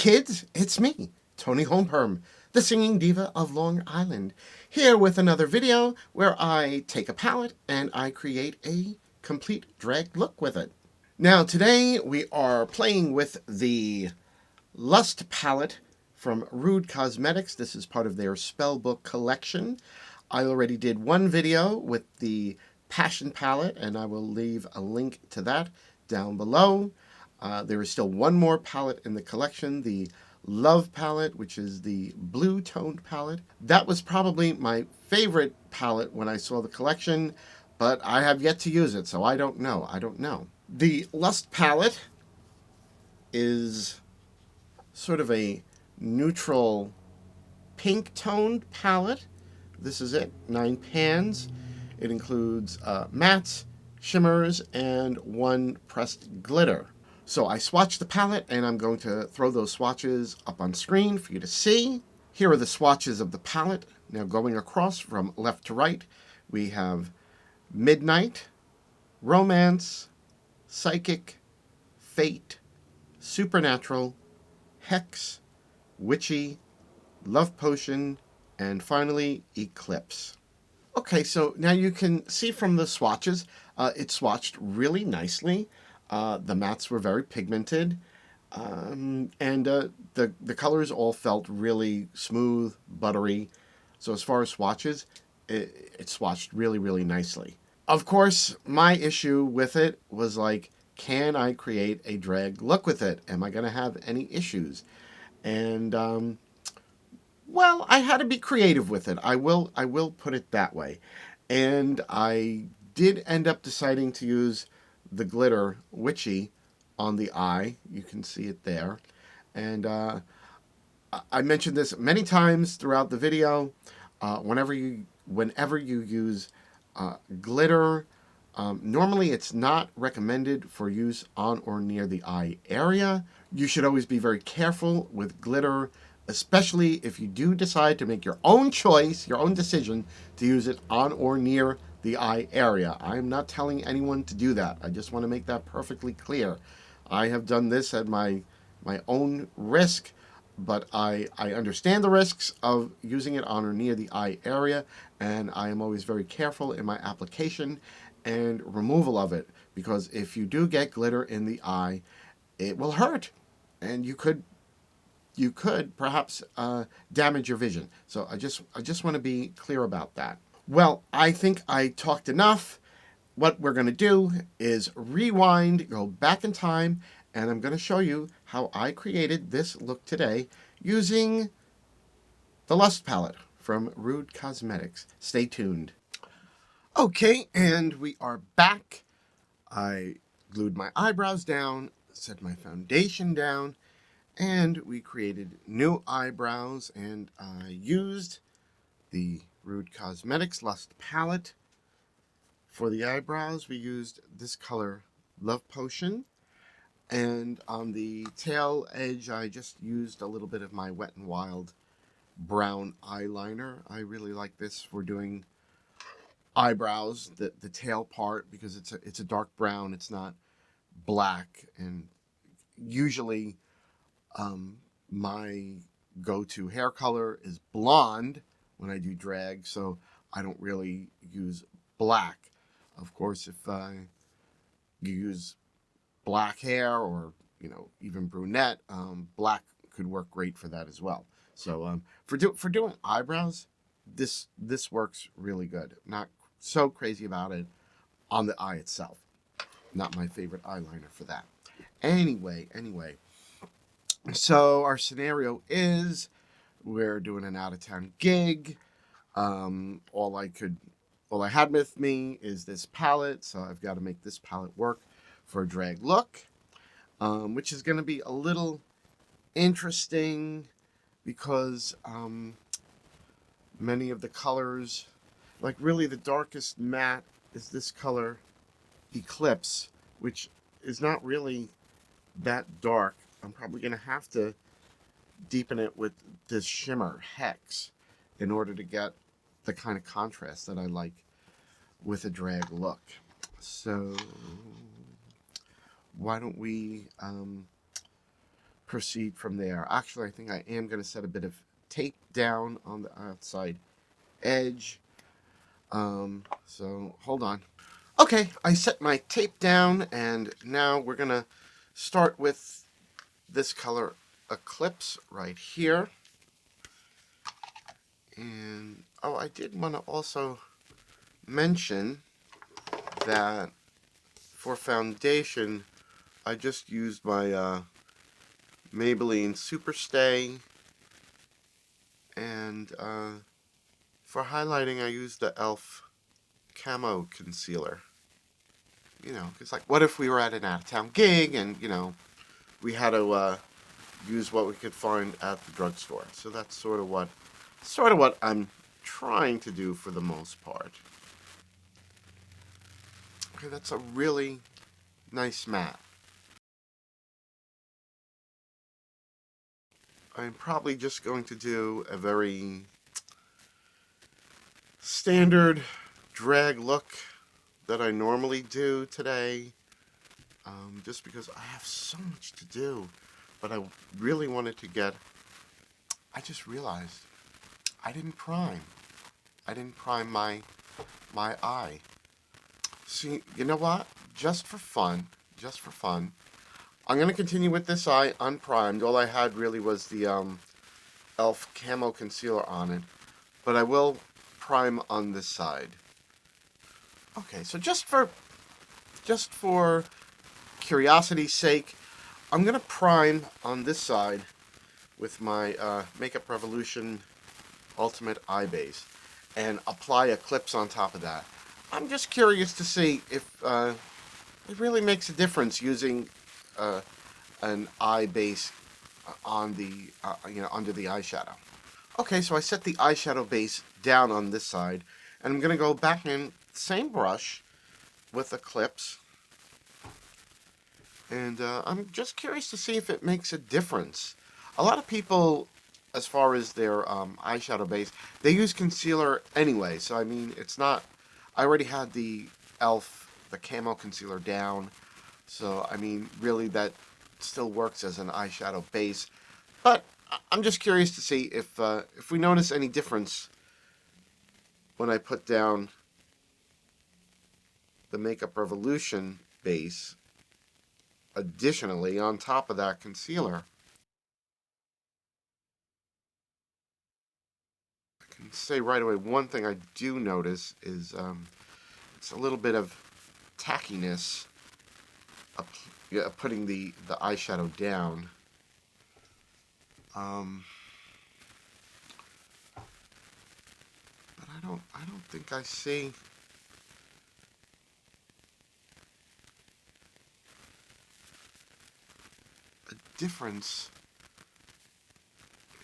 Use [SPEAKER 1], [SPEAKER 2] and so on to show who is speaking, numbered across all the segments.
[SPEAKER 1] kids, it's me, Toni Homeperm, the singing diva of Long Island, here with another video where I take a palette and I create a complete drag look with it. Now today we are playing with the Lust palette from Rude Cosmetics. This is part of their Spellbook collection. I already did one video with the Passion palette, and I will leave a link to that down below. There is still one more palette in the collection, the Love palette, which is the blue toned palette. That was probably my favorite palette when I saw the collection, but I have yet to use it, so I don't know. The Lust palette is sort of a neutral pink toned palette. This is it, 9 pans. It includes mattes, shimmers, and 1 pressed glitter. So I swatched the palette, and I'm going to throw those swatches up on screen for you to see. Here are the swatches of the palette. Now going across from left to right, we have Midnight, Romance, Psychic, Fate, Supernatural, Hex, Witchy, Love Potion, and finally Eclipse. Okay, so now you can see from the swatches, it swatched really nicely. The mattes were very pigmented, and the colors all felt really smooth, buttery. So as far as swatches, it swatched really, really nicely. Of course, my issue with it was like, can I create a drag look with it? Am I going to have any issues? And well, I had to be creative with it. I will put it that way. And I did end up deciding to use the glitter Witchy on the eye. You can see it there. And I mentioned this many times throughout the video. Whenever you use glitter, normally it's not recommended for use on or near the eye area. You should always be very careful with glitter, especially if you do decide to make your own choice, your own decision to use it on or near the eye area. I'm not telling anyone to do that. I just want to make that perfectly clear. I have done this at my own risk, but I understand the risks of using it on or near the eye area, and I am always very careful in my application and removal of it, because if you do get glitter in the eye, it will hurt, and you could perhaps damage your vision. So I just want to be clear about that. Well, I think I talked enough. What we're going to do is rewind, go back in time, and I'm going to show you how I created this look today using the Lust palette from Rude Cosmetics. Stay tuned. Okay, and we are back. I glued my eyebrows down, set my foundation down, and we created new eyebrows, and I used the Rude Cosmetics Lust palette. For the eyebrows, we used this color, Love Potion. And on the tail edge, I just used a little bit of my Wet n Wild brown eyeliner. I really like this for doing eyebrows, the tail part, because it's a dark brown. It's not black. And usually my go-to hair color is blonde when I do drag, so I don't really use black. Of course, if you use black hair or even brunette, black could work great for that as well. So for doing eyebrows, this works really good. Not so crazy about it on the eye itself. Not my favorite eyeliner for that. Anyway, so our scenario is we're doing an out-of-town gig. All I had with me is this palette, so I've got to make this palette work for a drag look, which is going to be a little interesting because many of the colors, like really the darkest matte is this color, Eclipse, which is not really that dark. I'm probably going to have to deepen it with this shimmer, Hex, in order to get the kind of contrast that I like with a drag look. So why don't we proceed from there. Actually, I think I am going to set a bit of tape down on the outside edge. So hold on. Okay, I set my tape down, and now we're going to start with this color Eclipse right here. And, oh, I did want to also mention that for foundation, I just used my Maybelline Superstay, and for highlighting, I used the e.l.f. Camo Concealer. You know, it's like, what if we were at an out-of-town gig and, you know, we had to use what we could find at the drugstore. So that's sort of what I'm trying to do for the most part. Okay, that's a really nice matte. I'm probably just going to do a very standard drag look that I normally do today, just because I have so much to do. But I really wanted to get, I just realized I didn't prime. I didn't prime my eye. See, you know what? Just for fun, I'm going to continue with this eye unprimed. All I had really was the e.l.f. Camo Concealer on it. But I will prime on this side. Okay, so just for curiosity's sake, I'm going to prime on this side with my Makeup Revolution Ultimate Eye Base and apply Eclipse on top of that. I'm just curious to see if it really makes a difference using an eye base on the under the eyeshadow. Okay, so I set the eyeshadow base down on this side, and I'm going to go back in the same brush with Eclipse. And I'm just curious to see if it makes a difference. A lot of people, as far as their eyeshadow base, they use concealer anyway. So, I mean, it's not... I already had the e.l.f., the Camo Concealer down. So, I mean, really that still works as an eyeshadow base. But I'm just curious to see if we notice any difference when I put down the Makeup Revolution base additionally on top of that concealer. I can say right away, one thing I do notice is it's a little bit of tackiness putting the eyeshadow down. But I don't think I see a difference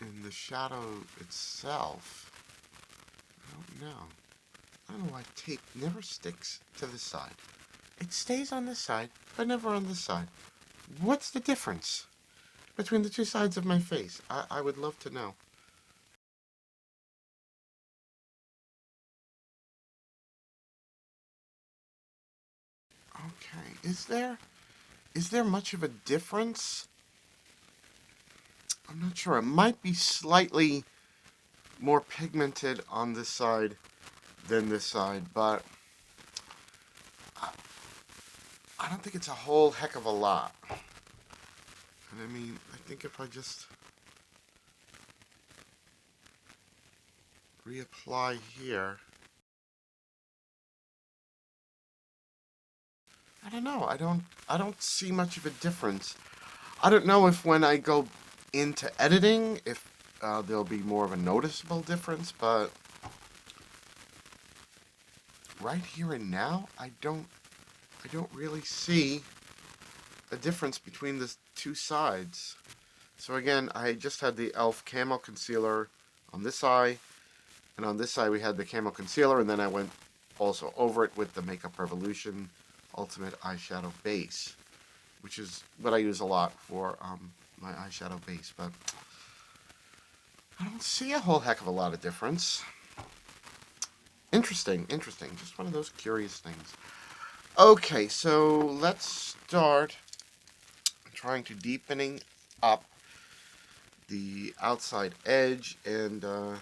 [SPEAKER 1] in the shadow itself. I don't know. I don't know why tape never sticks to the side. It stays on this side, but never on this side. What's the difference between the two sides of my face? I would love to know. Okay, is there much of a difference? I'm not sure. It might be slightly more pigmented on this side than this side, but I don't think it's a whole heck of a lot. And I mean, I think if I just reapply here, I don't know. I don't see much of a difference. I don't know if when I go into editing, if there'll be more of a noticeable difference, but right here and now, I don't really see a difference between the two sides. So again, I just had the e.l.f. Camo Concealer on this eye, and on this side we had the Camo Concealer, and then I went also over it with the Makeup Revolution Ultimate Eyeshadow Base, which is what I use a lot for my eyeshadow base, but I don't see a whole heck of a lot of difference. Interesting. Just one of those curious things. Okay, so let's start trying to deepening up the outside edge, and I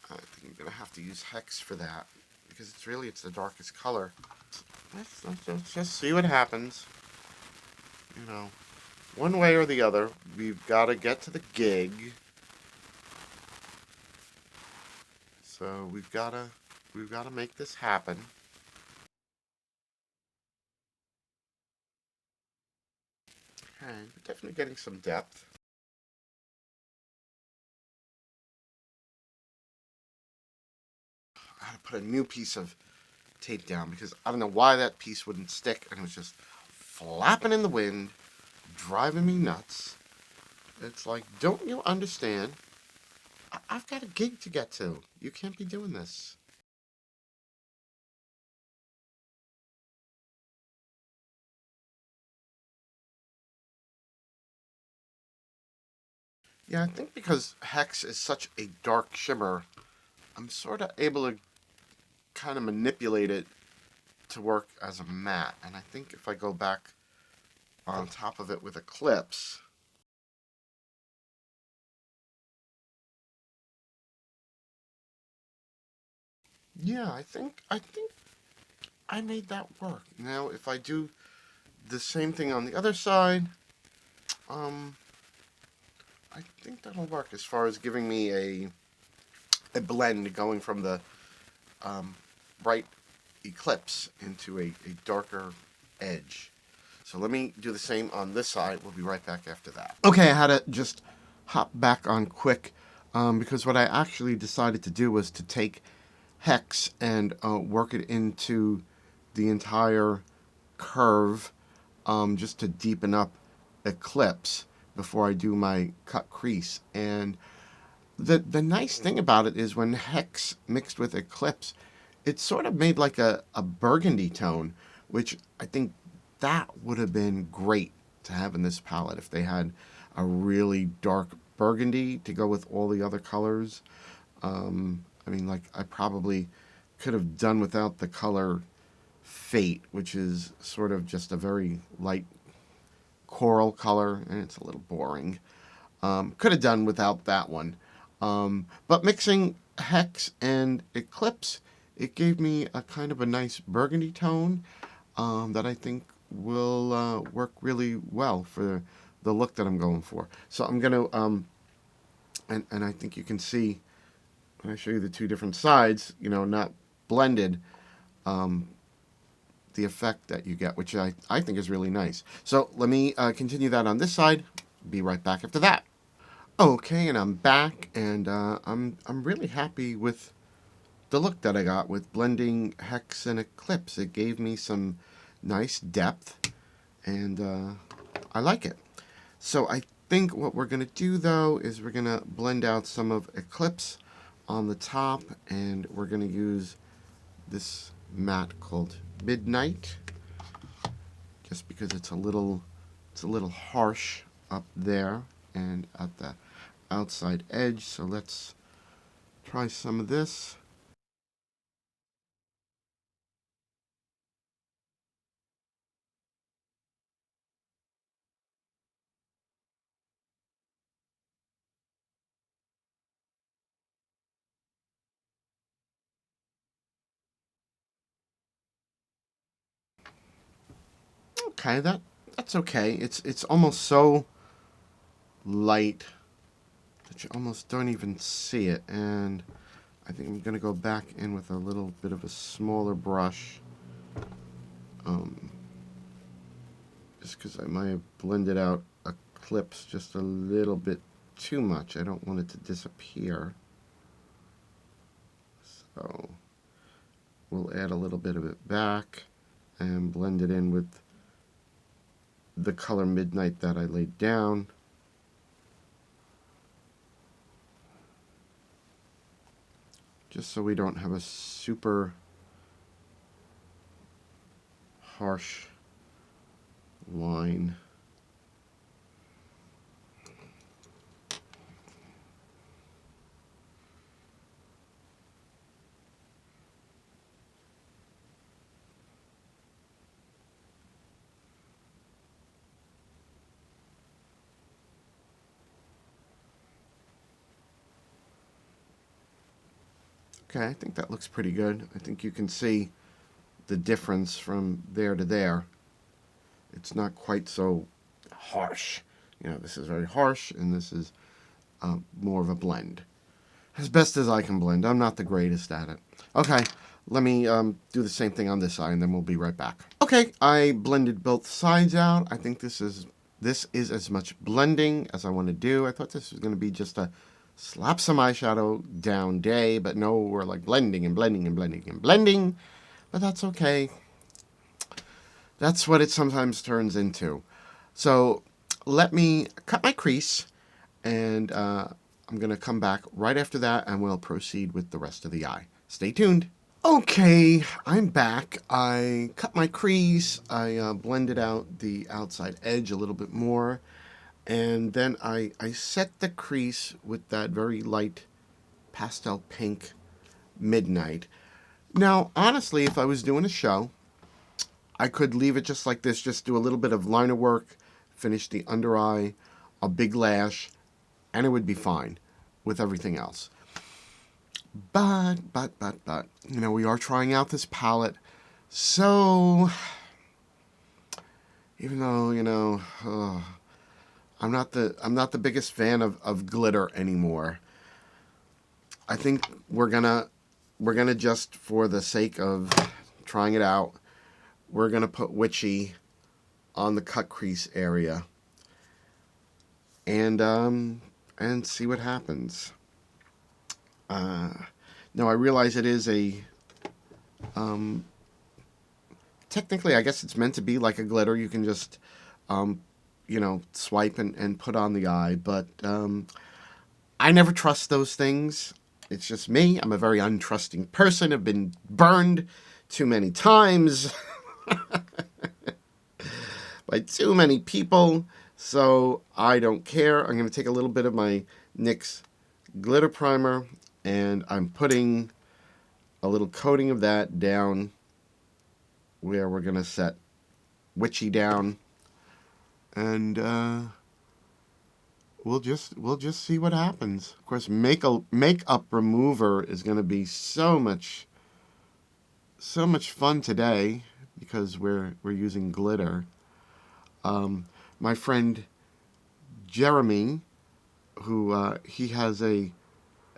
[SPEAKER 1] think I'm going to have to use Hex for that, because it's the darkest color. Let's just see what happens. You know, one way or the other, we've got to get to the gig. So we've got to make this happen. Okay, we're definitely getting some depth. I had to put a new piece of tape down because I don't know why that piece wouldn't stick, and it was just flapping in the wind, driving me nuts. It's like, don't you understand? I've got a gig to get to. You can't be doing this. Yeah, I think because Hex is such a dark shimmer, I'm sort of able to kind of manipulate it to work as a matte. And I think if I go back on top of it with Eclipse, yeah, I think I made that work. Now, if I do the same thing on the other side, um, I think that'll work as far as giving me a blend going from the bright Eclipse into a darker edge. So let me do the same on this side. We'll be right back after that. Okay, I had to just hop back on quick because what I actually decided to do was to take Hex and work it into the entire curve just to deepen up Eclipse before I do my cut crease. And the nice thing about it is when Hex mixed with Eclipse, it sort of made like a burgundy tone, which I think that would have been great to have in this palette if they had a really dark burgundy to go with all the other colors. I mean, like, I probably could have done without the color Fate, which is sort of just a very light coral color, and it's a little boring. Could have done without that one. But mixing Hex and Eclipse, it gave me a kind of a nice burgundy tone that I think will work really well for the look that I'm going for. So I'm going to, and I think you can see when I show you the two different sides, you know, not blended, the effect that you get, which I think is really nice. So let me continue that on this side. Be right back after that. Okay, and I'm back, and I'm really happy with the look that I got with blending Hex and Eclipse. It gave me some nice depth, and I like it. So I think what we're going to do, though, is we're going to blend out some of Eclipse on the top, and we're going to use this matte called Midnight, just because it's a little harsh up there and at the outside edge. So let's try some of this. Okay, that's okay. It's almost so light that you almost don't even see it. And I think I'm gonna go back in with a little bit of a smaller brush, just because I might have blended out Eclipse just a little bit too much. I don't want it to disappear. So we'll add a little bit of it back and blend it in with the color Midnight that I laid down. Just so we don't have a super harsh line. Okay, I think that looks pretty good. I think you can see the difference from there to there. It's not quite so harsh. You know, this is very harsh, and this is more of a blend. As best as I can blend. I'm not the greatest at it. Okay, let me do the same thing on this side, and then we'll be right back. Okay, I blended both sides out. I think this is as much blending as I want to do. I thought this was going to be just a slap some eyeshadow down day, but no, we're like blending and blending and blending and blending. But that's okay. That's what it sometimes turns into. So let me cut my crease, and I'm going to come back right after that, and we'll proceed with the rest of the eye. Stay tuned. Okay, I'm back. I cut my crease. I blended out the outside edge a little bit more. And then I set the crease with that very light pastel pink Midnight. Now, honestly, if I was doing a show, I could leave it just like this, just do a little bit of liner work, finish the under eye, a big lash, and it would be fine with everything else. But, you know, we are trying out this palette, so even though, you know, I'm not the biggest fan of glitter anymore. I think we're gonna just, for the sake of trying it out, we're gonna put Witchy on the cut crease area and see what happens. Now I realize it is a technically, I guess it's meant to be like a glitter. You can just you know, swipe and put on the eye, but I never trust those things. It's just me. I'm a very untrusting person. I've been burned too many times by too many people, so I don't care. I'm going to take a little bit of my NYX glitter primer, and I'm putting a little coating of that down where we're going to set Witchy down, and we'll just see what happens. Of course, makeup remover is going to be so much fun today because we're using glitter. My friend Jeremy, who he has a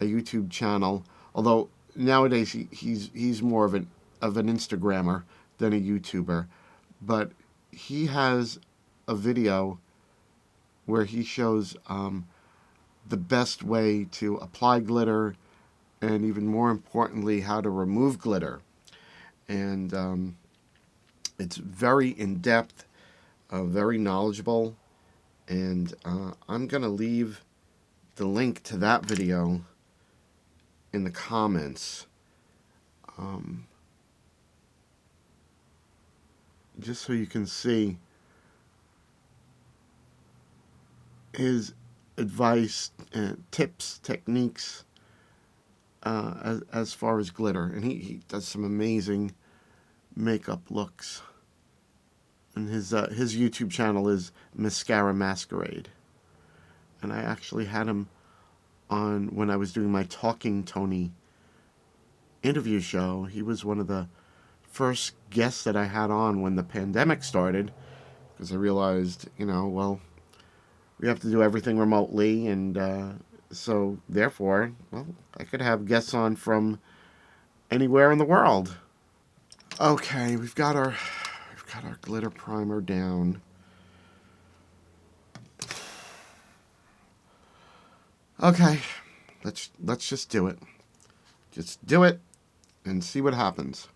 [SPEAKER 1] YouTube channel, although nowadays he's more of an Instagrammer than a YouTuber, but he has a video where he shows the best way to apply glitter, and even more importantly, how to remove glitter. And it's very in-depth, very knowledgeable, and I'm going to leave the link to that video in the comments. Just so you can see his advice, tips, techniques as far as glitter. And he does some amazing makeup looks. And his YouTube channel is Mascara Masquerade. And I actually had him on when I was doing my Talking Toni interview show. He was one of the first guests that I had on when the pandemic started, because I realized, you know, well, we have to do everything remotely, and so therefore, well, I could have guests on from anywhere in the world. Okay, we've got our glitter primer down. Okay, let's just do it. Just do it and see what happens.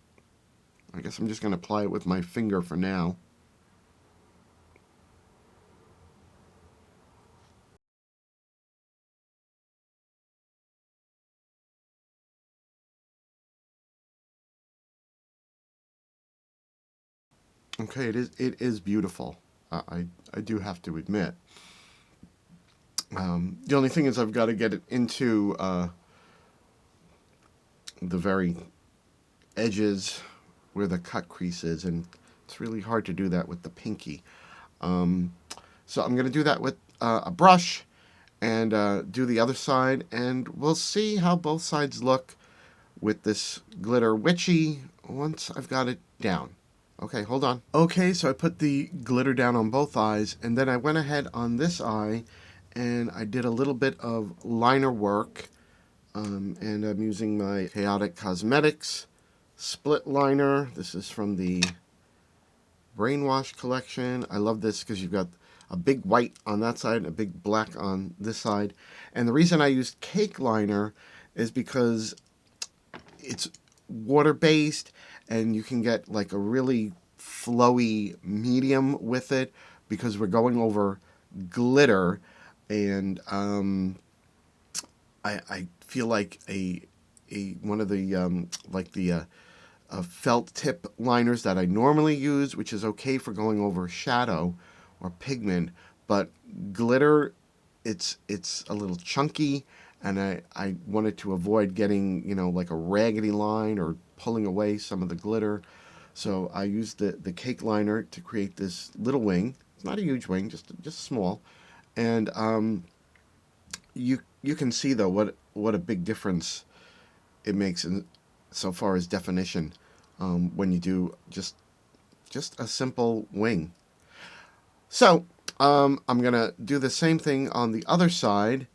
[SPEAKER 1] I guess I'm just going to apply it with my finger for now. Okay, it is beautiful. I do have to admit. The only thing is I've got to get it into the very edges where the cut crease is, and it's really hard to do that with the pinky. So I'm going to do that with a brush and do the other side, and we'll see how both sides look with this glitter witchy once I've got it down. Okay, hold on. Okay, so I put the glitter down on both eyes, and then I went ahead on this eye and I did a little bit of liner work. And I'm using my Chaotic Cosmetics split liner. This is from the Brainwash collection. I love this because you've got a big white on that side and a big black on this side. And the reason I used cake liner is because it's water-based and you can get like a really flowy medium with it because we're going over glitter. And I feel like one of the felt tip liners that I normally use, which is okay for going over shadow or pigment, but glitter, it's a little chunky, and I wanted to avoid getting, you know, like a raggedy line or pulling away some of the glitter. So I used the cake liner to create this little wing. It's not a huge wing, just small. And you can see though what a big difference it makes in so far as definition when you do just a simple wing. So I'm gonna do the same thing on the other side,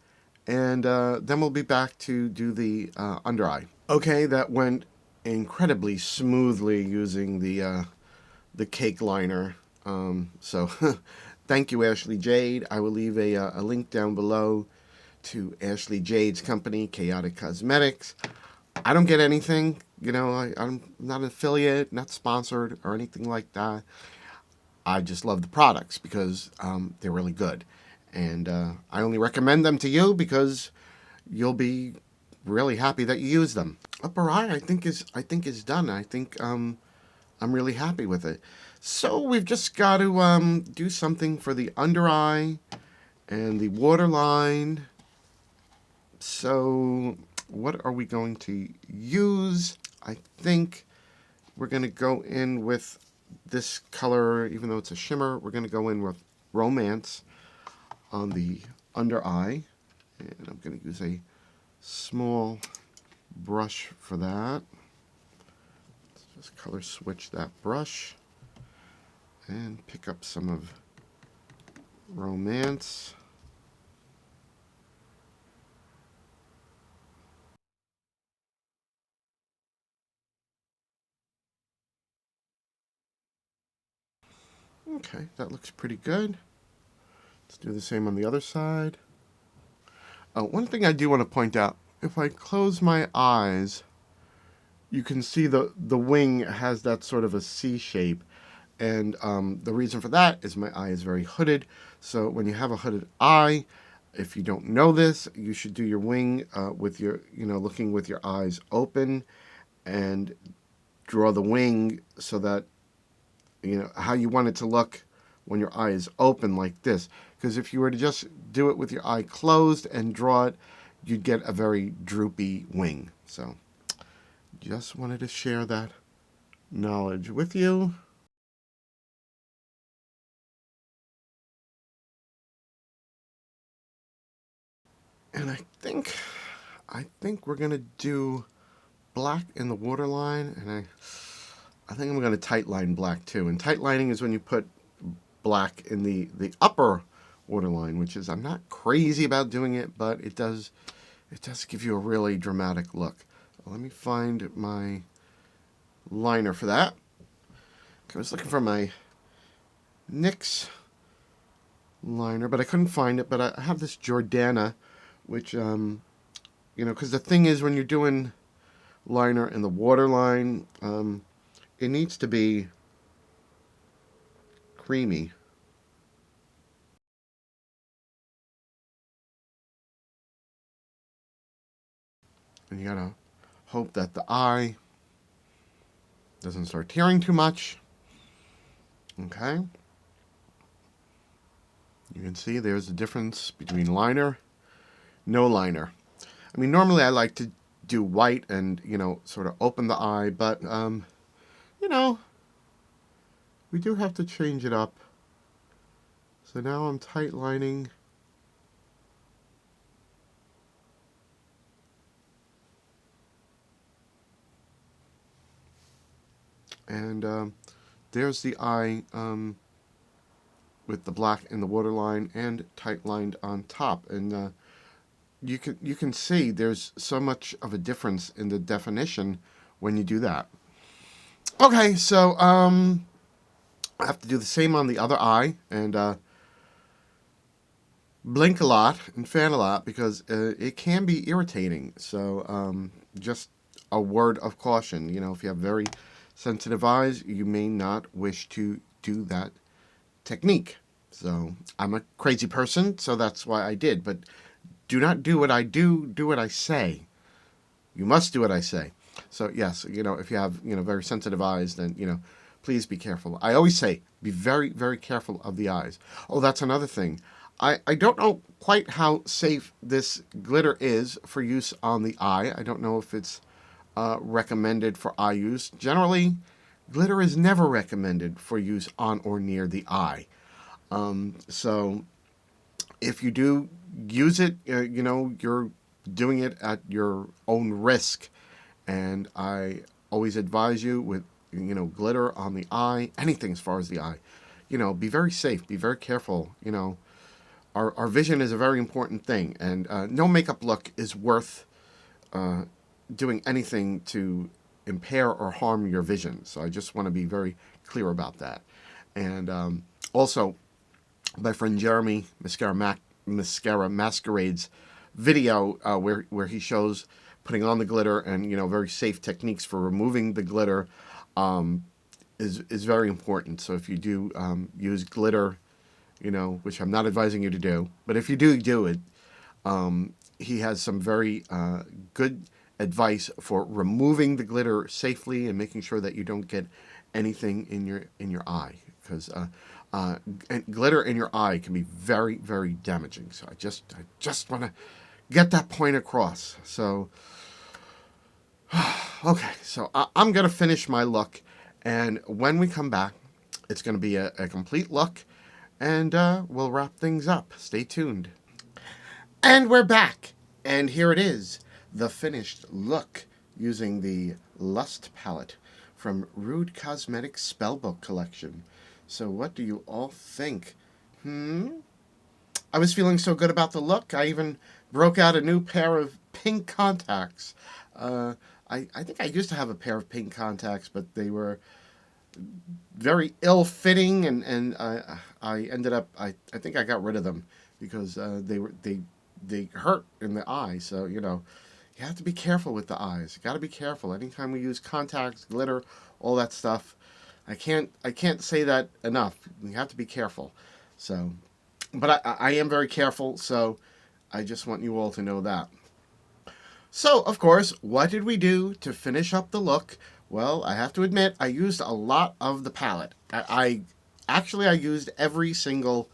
[SPEAKER 1] and then we'll be back to do the under eye. Okay, that went incredibly smoothly using the cake liner. So thank you, Ashley Jade. I will leave a link down below to Ashley Jade's company, Chaotic Cosmetics. I don't get anything, you know, I'm not an affiliate, not sponsored or anything like that. I just love the products because they're really good. And I only recommend them to you because you'll be really happy that you use them. Upper eye, I think is done. I think I'm really happy with it. So we've just got to do something for the under eye and the waterline. So what are we going to use? I think we're going to go in with this color, even though it's a shimmer. We're going to go in with Romance on the under eye. And I'm going to use a small brush for that. Let's just color switch that brush and pick up some of Romance. Okay, that looks pretty good. Let's do the same on the other side. One thing I do want to point out, if I close my eyes, you can see the wing has that sort of a C shape. And the reason for that is my eye is very hooded. So when you have a hooded eye, if you don't know this, you should do your wing with your, looking with your eyes open and draw the wing so that, how you want it to look when your eye is open like this. Because if you were to just do it with your eye closed and draw it, you'd get a very droopy wing. So just wanted to share that knowledge with you. And I think we're gonna do black in the waterline, and I think I'm gonna tight line black too. And tight lining is when you put black in the upper waterline, which is, I'm not crazy about doing it, but it does give you a really dramatic look. Let me find my liner for that. I was looking for my NYX liner, but I couldn't find it. But I have this Jordana, which, because the thing is, when you're doing liner in the waterline, it needs to be creamy. And you gotta hope that the eye doesn't start tearing too much. Okay. You can see there's a difference between liner, no liner. I mean, normally I like to do white and, sort of open the eye, but, we do have to change it up. So now I'm tight lining. and there's the eye with the black in the waterline and tight lined on top. And you can see there's so much of a difference in the definition when you do that. Okay, so I have to do the same on the other eye, and blink a lot and fan a lot because it can be irritating. So just a word of caution. You know, if you have very sensitive eyes, you may not wish to do that technique. So I'm a crazy person, so that's why I did. But do not do what I do, do what I say. You must do what I say. So yes, you know, if you have, you know, very sensitive eyes, then, you know, please be careful. I always say, be very, very careful of the eyes. Oh, that's another thing. I don't know quite how safe this glitter is for use on the eye. I don't know if it's recommended for eye use. Generally, glitter is never recommended for use on or near the eye. So if you do use it, you know, you're doing it at your own risk. And I always advise you with, you know, glitter on the eye, anything as far as the eye, you know, be very safe, be very careful. You know, our vision is a very important thing, and no makeup look is worth doing anything to impair or harm your vision. So I just want to be very clear about that. And also, my friend Jeremy, Mascara Masquerade's video where he shows putting on the glitter and, you know, very safe techniques for removing the glitter is very important. So if you do use glitter, you know, which I'm not advising you to do, but if you do it, he has some very good advice for removing the glitter safely and making sure that you don't get anything in your eye, because glitter in your eye can be very, very damaging. So I just want to get that point across. So okay, so I'm gonna finish my look, and when we come back, it's gonna be a complete look, and we'll wrap things up. Stay tuned. And we're back, and here it is, the finished look using the Lust palette from Rude Cosmetics Spellbook collection. So what do you all think? I was feeling so good about the look, I even broke out a new pair of pink contacts. I think I used to have a pair of pink contacts, but they were very ill-fitting, and I ended up, I think I got rid of them because they hurt in the eye. So, you know, you have to be careful with the eyes. You got to be careful. Anytime we use contacts, glitter, all that stuff, I can't say that enough. You have to be careful. So, but I am very careful, so I just want you all to know that. So, of course, what did we do to finish up the look? Well, I have to admit, I used a lot of the palette. I used every single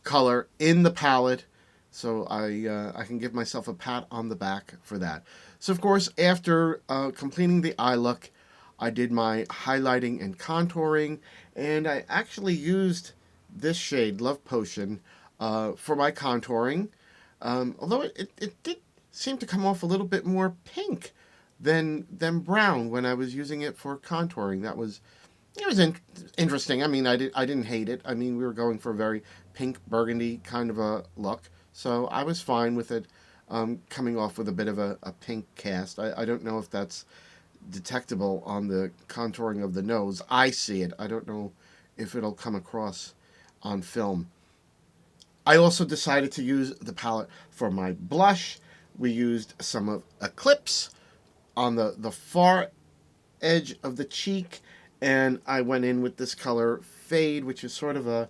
[SPEAKER 1] color in the palette, so I can give myself a pat on the back for that. So, of course, after completing the eye look, I did my highlighting and contouring, and I actually used this shade, Love Potion, for my contouring, although it did seem to come off a little bit more pink than brown when I was using it for contouring. It was interesting. I mean, I didn't hate it. I mean, we were going for a very pink burgundy kind of a look, so I was fine with it coming off with a bit of a pink cast. I don't know if that's detectable on the contouring of the nose. I see it. I don't know if it'll come across on film. I also decided to use the palette for my blush. We used some of Eclipse on the far edge of the cheek, and I went in with this color Fade, which is sort of a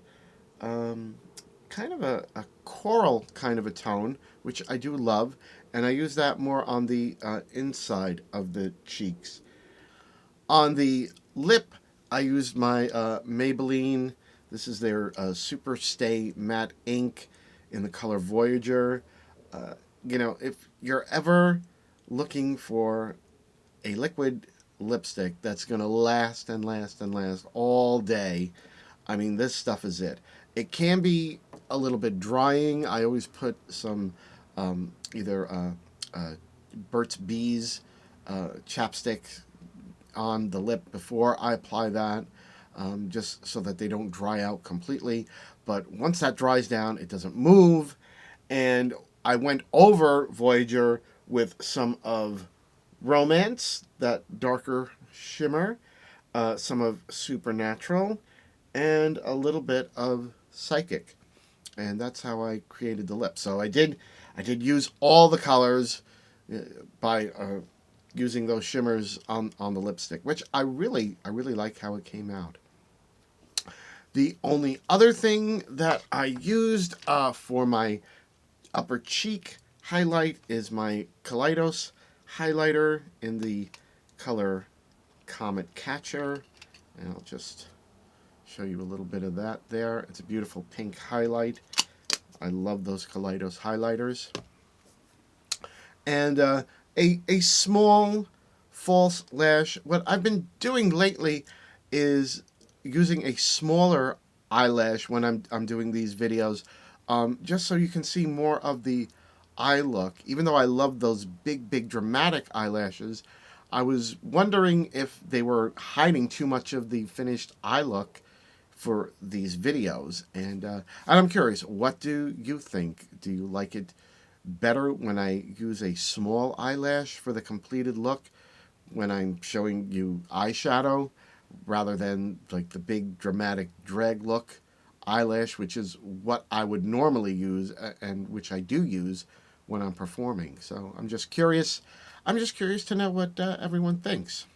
[SPEAKER 1] kind of a coral kind of a tone, which I do love, and I use that more on the inside of the cheeks. On the lip, I used my Maybelline. This is their Super Stay Matte Ink in the color Voyager. You know, if you're ever looking for a liquid lipstick that's going to last and last and last all day, I mean, this stuff is it. It can be a little bit drying. I always put some either Burt's Bees chapstick on the lip before I apply that, just so that they don't dry out completely. But once that dries down, it doesn't move. And I went over Voyager with some of Romance, that darker shimmer, some of Supernatural, and a little bit of Psychic. And that's how I created the lip. So I did use all the colors by using those shimmers on the lipstick, which I really like how it came out. The only other thing that I used for my upper cheek highlight is my Kaleidos highlighter in the color Comet Catcher. And I'll just show you a little bit of that there. It's a beautiful pink highlight. I love those Kaleidos highlighters. And a small false lash. What I've been doing lately is using a smaller eyelash when I'm doing these videos, just so you can see more of the eye look. Even though I love those big dramatic eyelashes, I was wondering if they were hiding too much of the finished eye look for these videos. And I'm curious, what do you think? Do you like it better when I use a small eyelash for the completed look when I'm showing you eyeshadow, rather than like the big dramatic drag look eyelash, which is what I would normally use and which I do use when I'm performing? So I'm just curious to know what everyone thinks.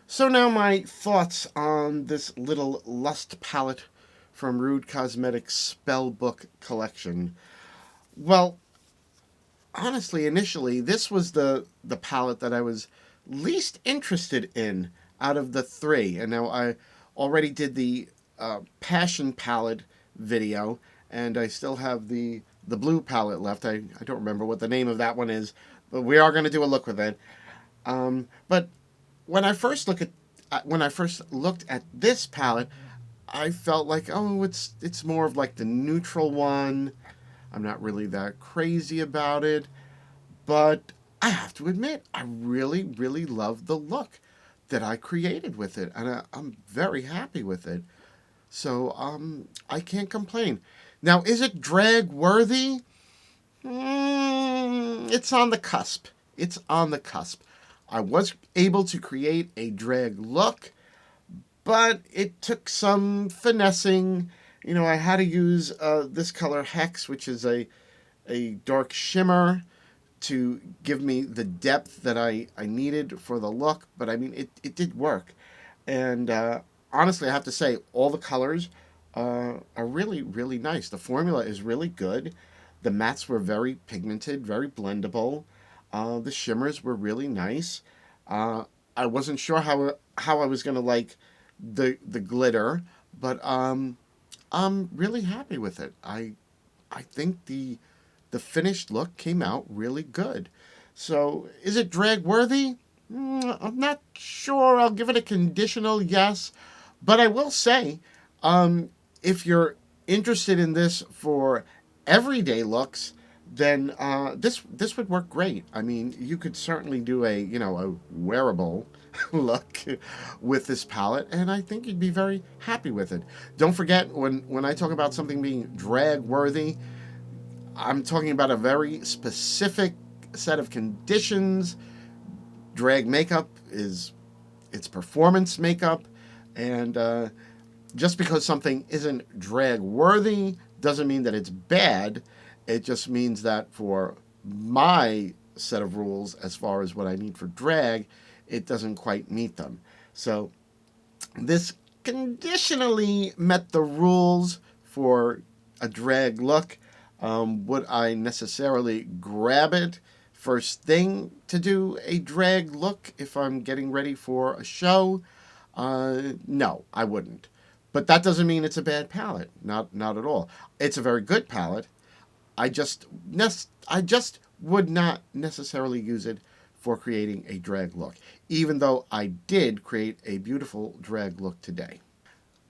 [SPEAKER 1] So now my thoughts on this little Lust palette from Rude Cosmetics Spellbook collection. Well, honestly, initially, this was the palette that I was least interested in out of the three. And now I already did the Passion palette video, and I still have the blue palette left. I don't remember what the name of that one is, but we are going to do a look with it. But when I first looked at this palette, I felt like, oh, it's more of like the neutral one. I'm not really that crazy about it, but I have to admit, I really love the look that I created with it, and I'm very happy with it. So I can't complain. Now, is it drag worthy? It's on the cusp. It's on the cusp. I was able to create a drag look, but it took some finessing. You know, I had to use this color Hex, which is a dark shimmer, to give me the depth that I needed for the look. But I mean, it did work. And honestly, I have to say, all the colors are really nice. The formula is really good. The mattes were very pigmented, very blendable. The shimmers were really nice. I wasn't sure how I was going to like the glitter, but I'm really happy with it. I think the finished look came out really good. So is it drag worthy? I'm not sure. I'll give it a conditional yes. But I will say, if you're interested in this for everyday looks, then this would work great. I mean, you could certainly do a wearable look with this palette, and I think you'd be very happy with it. Don't forget, when I talk about something being drag worthy, I'm talking about a very specific set of conditions. Drag makeup it's performance makeup, and just because something isn't drag worthy doesn't mean that it's bad. It just means that for my set of rules, as far as what I need for drag, it doesn't quite meet them. So this conditionally met the rules for a drag look. Would I necessarily grab it first thing to do a drag look if I'm getting ready for a show? No, I wouldn't. But that doesn't mean it's a bad palette. Not at all. It's a very good palette. I just would not necessarily use it for creating a drag look, even though I did create a beautiful drag look today.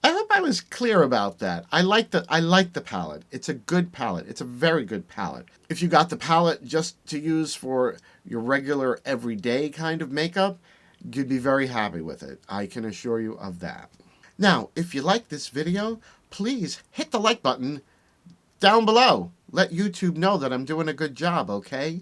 [SPEAKER 1] I hope I was clear about that. I like the palette. It's a good palette. It's a very good palette. If you got the palette just to use for your regular everyday kind of makeup, you'd be very happy with it. I can assure you of that. Now, if you like this video, please hit the like button down below. Let YouTube know that I'm doing a good job, okay?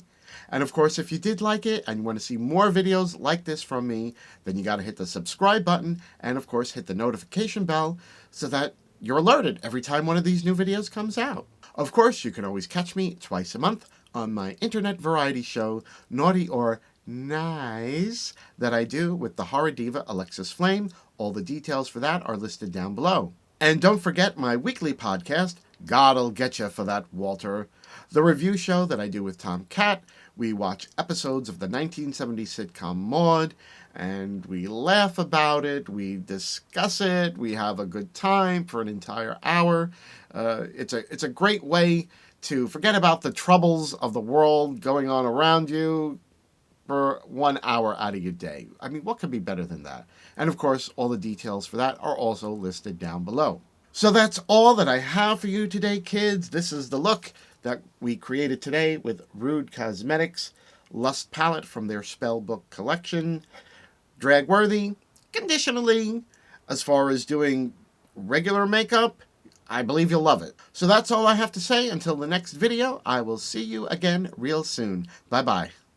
[SPEAKER 1] And of course, if you did like it and you want to see more videos like this from me, then you got to hit the subscribe button and of course hit the notification bell so that you're alerted every time one of these new videos comes out. Of course, you can always catch me twice a month on my internet variety show, Naughty or Nice, that I do with the horror diva Alexis Flame. All the details for that are listed down below. And don't forget my weekly podcast, God'll Get Ya for That, Walter, the review show that I do with Tom Cat. We watch episodes of the 1970s sitcom Maude, and we laugh about it, we discuss it, we have a good time for an entire hour. It's a great way to forget about the troubles of the world going on around you for 1 hour out of your day. I mean, what could be better than that? And of course, all the details for that are also listed down below. So that's all that I have for you today, kids. This is the look that we created today with Rude Cosmetics Lust Palette from their Spellbook collection. Drag-worthy, conditionally. As far as doing regular makeup, I believe you'll love it. So that's all I have to say. Until the next video, I will see you again real soon. Bye-bye.